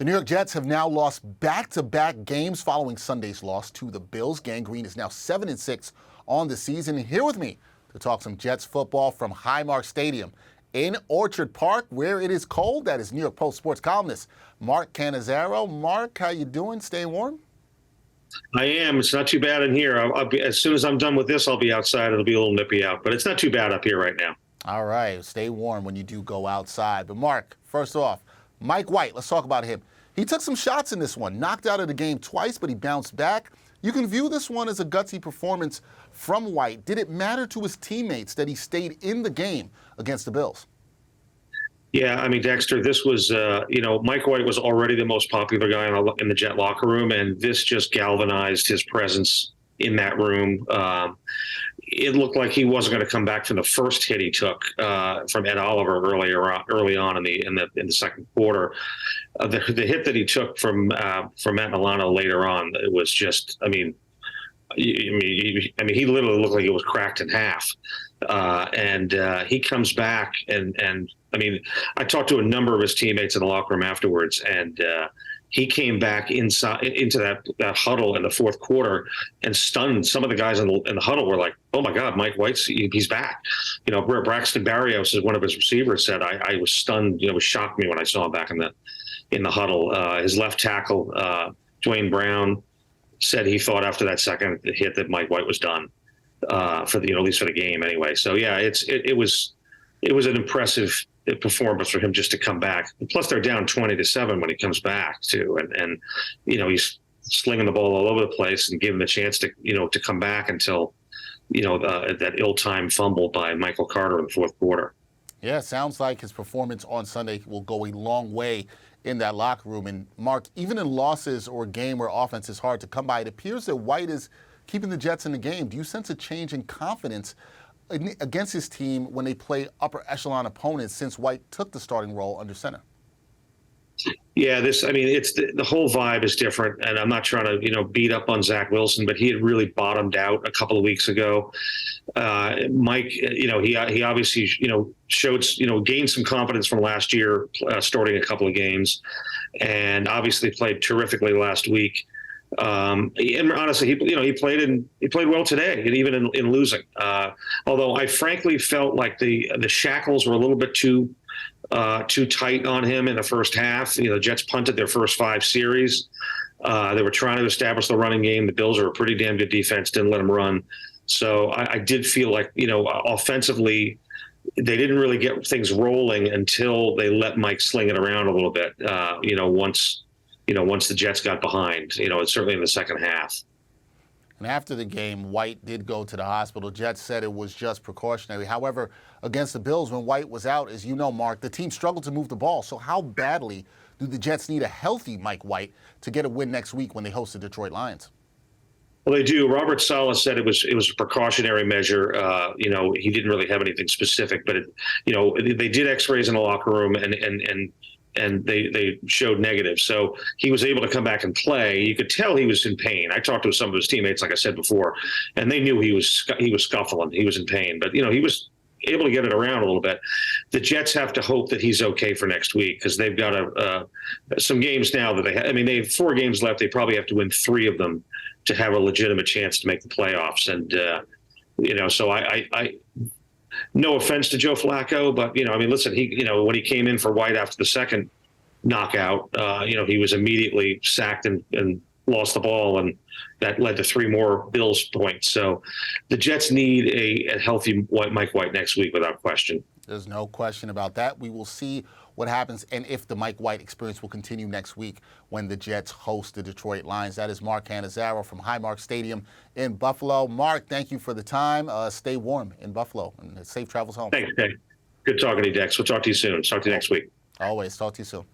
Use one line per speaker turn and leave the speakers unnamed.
The New York Jets have now lost back-to-back games following Sunday's loss to the Bills. Gang Green is now 7-6 on the season. And here with me to talk some Jets football from Highmark Stadium in Orchard Park, where it is cold. That is New York Post sports columnist Mark Cannizzaro. Mark, how you doing? Staying warm?
I am. It's not too bad in here. I'll be, as soon as I'm done with this, I'll be outside. It'll be a little nippy out, but it's not too bad up here right now.
All right. Stay warm when you do go outside. But Mark, first off, Mike White, let's talk about him. He took some shots in this one, knocked out of the game twice, but he bounced back. You can view this one as a gutsy performance from White. Did it matter to his teammates that he stayed in the game against the Bills?
Yeah, I mean, Dexter, this was, Mike White was already the most popular guy in the Jet locker room, and this just galvanized his presence in that room. It looked like he wasn't going to come back from the first hit he took from Ed Oliver early on in the second quarter. The hit that he took from Matt Milano later on, it was just, he literally looked like it was cracked in half. And he comes back and I talked to a number of his teammates in the locker room afterwards, and he came back into that huddle in the fourth quarter and stunned some of the guys in the huddle. Were like, "Oh my God, Mike White's he's back!" Braxton Berrios, is one of his receivers, said, "I was stunned. It shocked me when I saw him back in the huddle." His left tackle, Dwayne Brown, said he thought after that second hit that Mike White was done for at least for the game anyway. So yeah, it was an impressive performance for him just to come back. And plus, they're down 20-7 when he comes back too, and he's slinging the ball all over the place and giving him a chance to come back until that ill-timed fumble by Michael Carter in the fourth quarter.
Yeah, it sounds like his performance on Sunday will go a long way in that locker room. And Mark, even in losses or a game where offense is hard to come by, it appears that White is keeping the Jets in the game. Do you sense a change in confidence against his team when they play upper echelon opponents since White took the starting role under center?
Yeah, it's the whole vibe is different, and I'm not trying to beat up on Zach Wilson, but he had really bottomed out a couple of weeks ago. Mike, he obviously showed gained some confidence from last year, starting a couple of games, and obviously played terrifically last week. And honestly, he played well today, and even in losing. Although I frankly felt like the shackles were a little bit too tight on him in the first half. The Jets punted their first 5 series. They were trying to establish the running game. The Bills are a pretty damn good defense, didn't let them run. So I did feel like offensively, they didn't really get things rolling until they let Mike sling it around a little bit. Once the Jets got behind, certainly in the second half.
And after the game, White did go to the hospital. Jets said it was just precautionary. However, against the Bills, when White was out, as you know, Mark, the team struggled to move the ball. So how badly do the Jets need a healthy Mike White to get a win next week when they host the Detroit Lions?
Well, they do. Robert Saleh said it was a precautionary measure. He didn't really have anything specific, but they did X-rays in the locker room and they showed negative. So he was able to come back and play. You could tell he was in pain. I talked to some of his teammates, like I said before, and they knew he was scuffling. He was in pain, but he was able to get it around a little bit. The Jets have to hope that he's okay for next week, because they've got some games now that they have 4 games left. They probably have to win 3 of them to have a legitimate chance to make the playoffs. And, so I no offense to Joe Flacco, but, listen, when he came in for White after the second knockout, he was immediately sacked and lost the ball, and that led to 3 more Bills points. So the Jets need a healthy Mike White next week without question.
There's no question about that. We will see what happens and if the Mike White experience will continue next week when the Jets host the Detroit Lions. That is Mark Cannizzaro from Highmark Stadium in Buffalo. Mark, thank you for the time. Stay warm in Buffalo and safe travels home.
Thanks, Dave. Good talking to you, Dex. We'll talk to you soon. Talk to you next week.
Always. Talk to you soon.